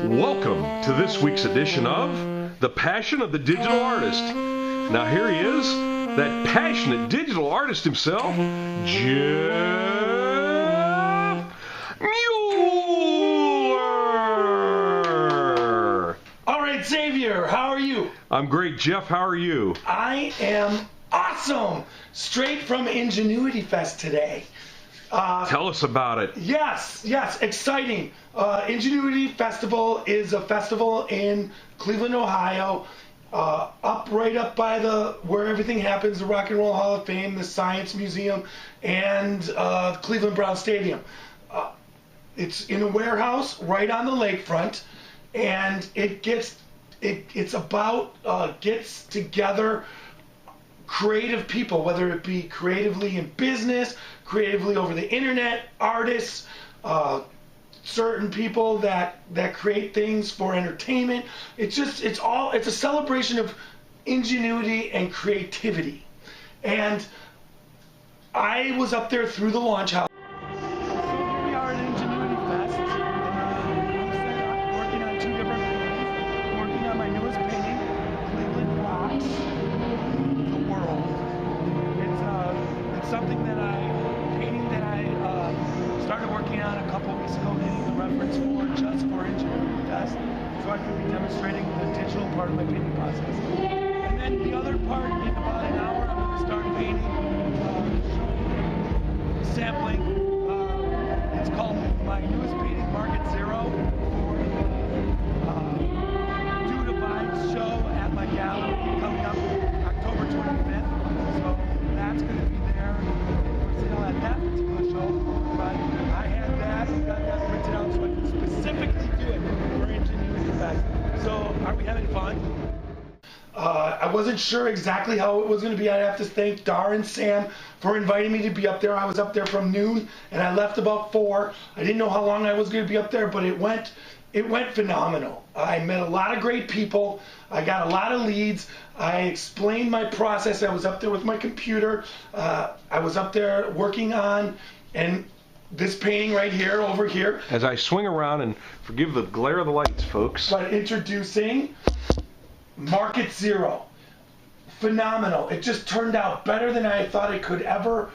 Welcome to this week's edition of The Passion of the Digital Artist. Now here he is, that passionate digital artist himself, Jeff Mueller. All right, Xavier, how are you? I'm great, Jeff. How are you? I am awesome. Straight from Ingenuity Fest today. Tell us about it. Yes, exciting. Ingenuity Festival is a festival in Cleveland, Ohio, right up by where everything happens, the Rock and Roll Hall of Fame, the Science Museum, and Cleveland Brown Stadium. It's in a warehouse right on the lakefront, and it gets together creative people, whether it be creatively in business, creatively over the internet, artists, certain people that create things for entertainment. It's a celebration of ingenuity and creativity. And I was up there through the launch house. So here we are at Ingenuity Fest. I'm working on two different paintings. I'm working on my newest painting, Cleveland Rocks the World. It's something that I started working on a couple weeks ago, getting the reference for just for Ingenuity Fest, so I could be demonstrating the digital part of my painting process. And then the other part, in about an hour, I'm going to start painting, sampling. It's called my newest painting, Market Zero, for the Due to Vibes show at my gallery coming up October 25th. So that's going to be there for sale at that particular show. But I had that, got that printed out so I could specifically do it for Ingenuity Fest. So are we having fun? I wasn't sure exactly how it was going to be. I'd have to thank Dar and Sam for inviting me to be up there. I was up there from noon and I left about 4. I didn't know how long I was going to be up there, but it went phenomenal. I met a lot of great people. I got a lot of leads. I explained my process. I was up there with my computer. I was up there working on this painting right here, over here. As I swing around, and forgive the glare of the lights, folks. But introducing Market Zero. Phenomenal. It just turned out better than I thought it could ever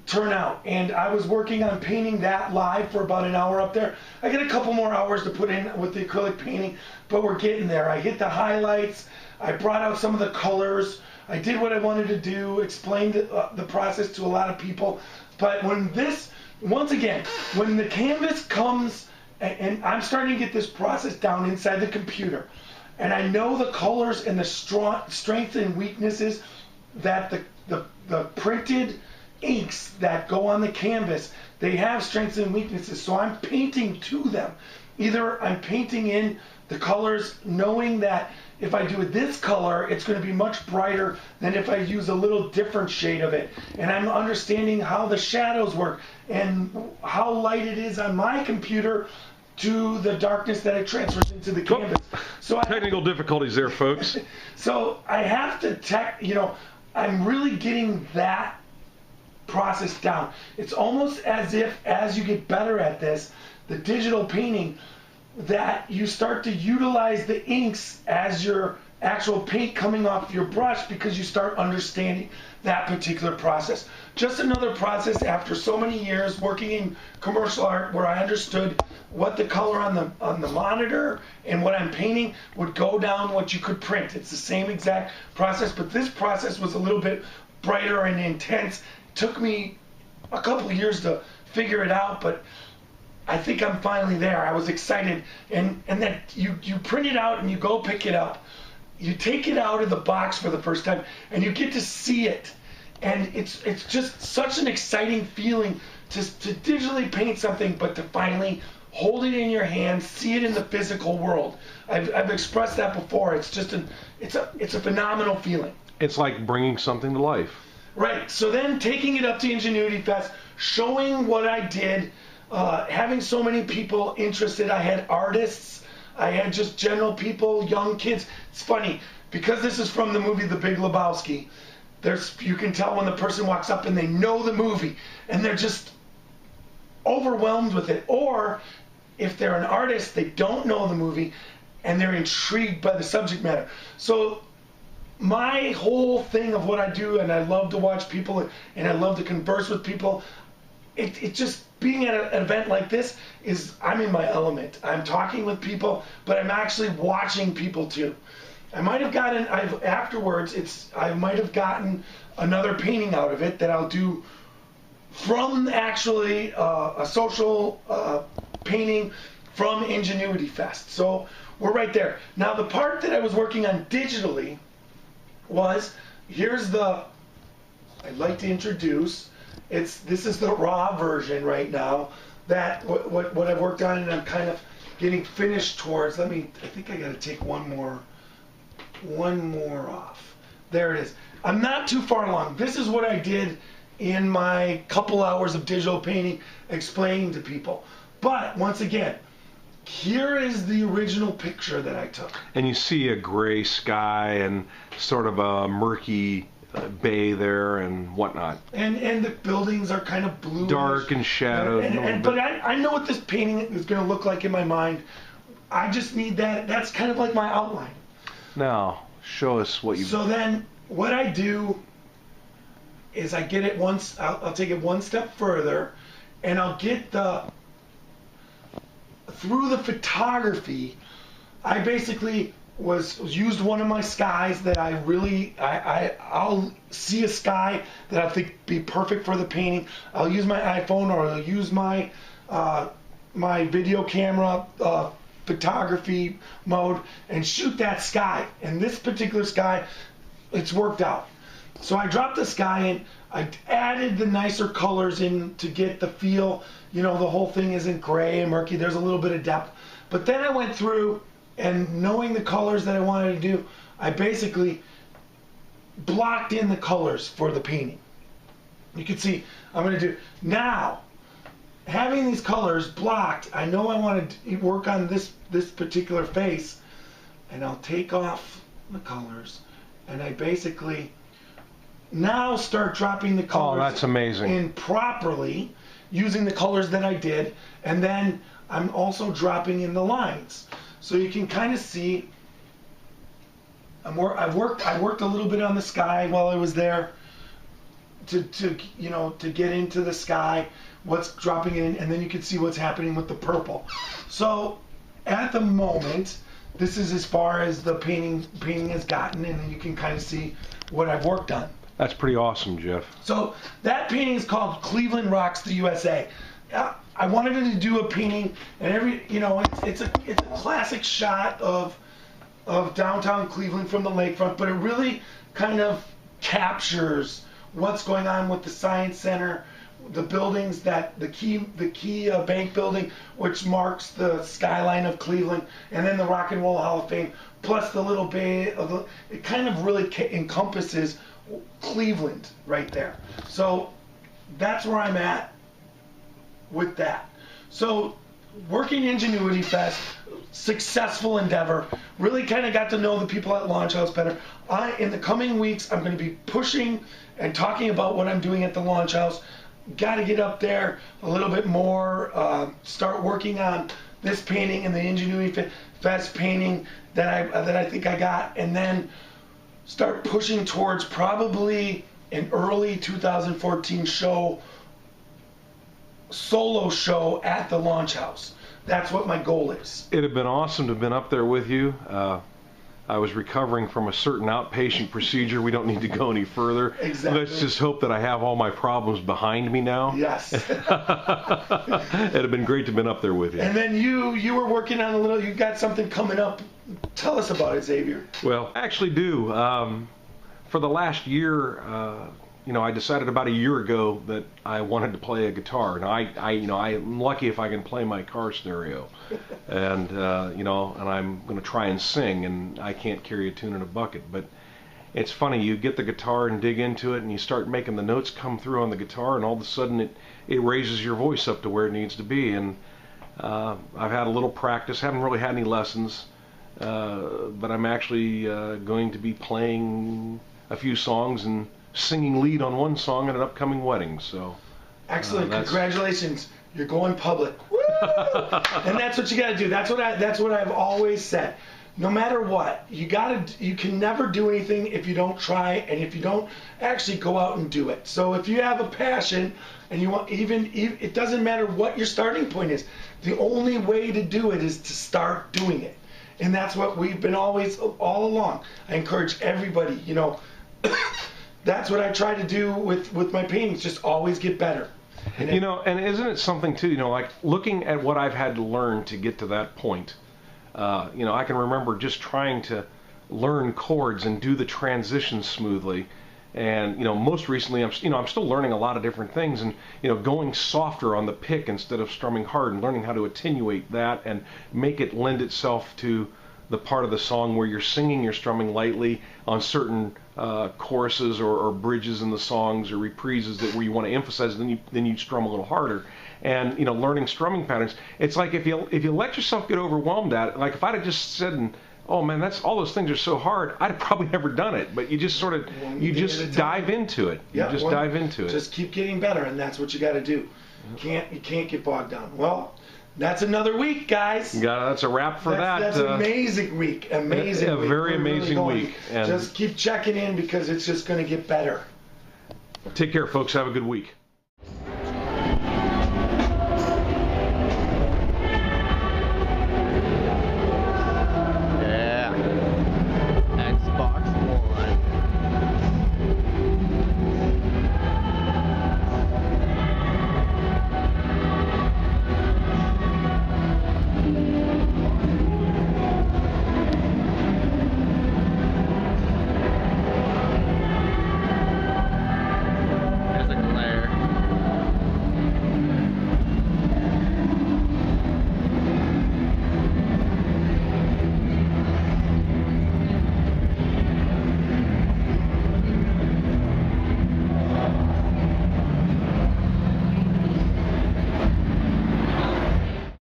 turn out. And I was working on painting that live for about an hour up there. I got a couple more hours to put in with the acrylic painting, but we're getting there. I hit the highlights. I brought out some of the colors. I did what I wanted to do, explained the process to a lot of people. But when when the canvas comes, and I'm starting to get this process down inside the computer, and I know the colors and the strengths and weaknesses that the printed inks that go on the canvas, they have strengths and weaknesses. So I'm painting to them. Either I'm painting in the colors knowing that if I do this color, it's going to be much brighter than if I use a little different shade of it. And I'm understanding how the shadows work and how light it is on my computer to the darkness that it transfers into the canvas. So technical difficulties there, folks. So I have to I'm really getting that process down. It's almost as if, as you get better at this, the digital painting, that you start to utilize the inks as your actual paint coming off your brush, because you start understanding that particular process. Just another process after so many years working in commercial art, where I understood what the color on the monitor and what I'm painting would go down what you could print. It's the same exact process, but this process was a little bit brighter and intense. Took me a couple of years to figure it out, but I think I'm finally there. I was excited, and then you print it out and you go pick it up. You take it out of the box for the first time and you get to see it, and it's just such an exciting feeling to digitally paint something, but to finally hold it in your hand, see it in the physical world. I've expressed that before. It's just it's a phenomenal feeling. It's like bringing something to life. Right. So then taking it up to Ingenuity Fest, showing what I did, having so many people interested. I had artists, I had just general people, young kids. It's funny, because this is from the movie The Big Lebowski, you can tell when the person walks up and they know the movie and they're just overwhelmed with it. Or if they're an artist, they don't know the movie, and they're intrigued by the subject matter. So my whole thing of what I do, and I love to watch people, and I love to converse with people, it just being at an event like this is, I'm in my element. I'm talking with people, but I'm actually watching people too. I might have gotten, I might have gotten another painting out of it that I'll do from actually a social painting from Ingenuity Fest. So we're right there. Now the part that I was working on digitally was, I'd like to introduce, this is the raw version right now, that what I've worked on, and I'm kind of getting finished towards. I think I gotta take one more off. There it is. I'm not too far along. This is what I did in my couple hours of digital painting, explaining to people. But once again, here is the original picture that I took. And you see a gray sky and sort of a murky bay there and whatnot. And the buildings are kind of blue. Dark and shadowed. But I know what this painting is going to look like in my mind. I just need that. That's kind of like my outline. Now, show us what you... So then, what I do is I get it once, I'll take it one step further, and I'll get through the photography, I basically used one of my skies that I'll see a sky that I think be perfect for the painting. I'll use my iPhone, or I'll use my my video camera photography mode and shoot that sky. And this particular sky, it's worked out. So I dropped the sky in, I added the nicer colors in to get the feel, the whole thing isn't gray and murky, there's a little bit of depth. But then I went through, and knowing the colors that I wanted to do, I basically blocked in the colors for the painting. You can see, I'm going to do, now, having these colors blocked, I know I want to work on this particular face, and I'll take off the colors, and I basically now start dropping the colors that's amazing. in properly, using the colors that I did, and then I'm also dropping in the lines. So you can kind of see, I worked a little bit on the sky while I was there to get into the sky, what's dropping in, and then you can see what's happening with the purple. So at the moment, this is as far as the painting has gotten, and then you can kind of see what I've worked on. That's pretty awesome, Jeff. So that painting is called Cleveland Rocks the USA. I wanted to do a painting, and it's a classic shot of downtown Cleveland from the lakefront, but it really kind of captures what's going on with the Science Center, the buildings, the key bank building, which marks the skyline of Cleveland, and then the Rock and Roll Hall of Fame, plus the little bay of it kind of really encompasses Cleveland right there. So that's where I'm at with that. So working Ingenuity Fest, successful endeavor, really kind of got to know the people at Launch House better. In the coming weeks, I'm going to be pushing and talking about what I'm doing at the Launch House. Got to get up there a little bit more, start working on this painting and the Ingenuity Fest painting that I think I got, and then start pushing towards probably an early 2014 solo show at the Launch House. That's what my goal is. It'd have been awesome to have been up there with you. I was recovering from a certain outpatient procedure. We don't need to go any further. Exactly. Let's just hope that I have all my problems behind me now. Yes. It'd have been great to have been up there with you. And then you were working on you got something coming up. Tell us about it, Xavier. Well, I actually do. For the last year, I decided about a year ago that I wanted to play a guitar. Now, I'm lucky if I can play my car stereo, and and I'm going to try and sing, and I can't carry a tune in a bucket. But it's funny, you get the guitar and dig into it, and you start making the notes come through on the guitar, and all of a sudden it raises your voice up to where it needs to be. And I've had a little practice, haven't really had any lessons, but I'm actually going to be playing a few songs and singing lead on one song at an upcoming wedding. So excellent. Congratulations. you're going public. Woo! And that's what you got to do. That's what I've always said. No matter what, you can never do anything if you don't try and if you don't actually go out and do it. So if you have a passion and you want, even it doesn't matter what your starting point is. The only way to do it is to start doing it. And that's what we've been always all along. I encourage everybody, that's what I try to do with my paintings, just always get better. And isn't it something too, like looking at what I've had to learn to get to that point. I can remember just trying to learn chords and do the transitions smoothly. And most recently, I'm still learning a lot of different things, and going softer on the pick instead of strumming hard, and learning how to attenuate that and make it lend itself to the part of the song where you're singing, you're strumming lightly on certain choruses or bridges in the songs or reprises where you want to emphasize, then you strum a little harder. And learning strumming patterns. It's like if you let yourself get overwhelmed at it, like if I'd have just said, oh man, all those things are so hard, I'd have probably never done it. But you just sort of dive into it. Dive into it. Just keep getting better, and that's what you got to do. You can't get bogged down. Well, that's another week, guys. Yeah, that's a wrap for that. That's an amazing week. Amazing. A week. very We're amazing really week. And just keep checking in because it's just going to get better. Take care, folks. Have a good week.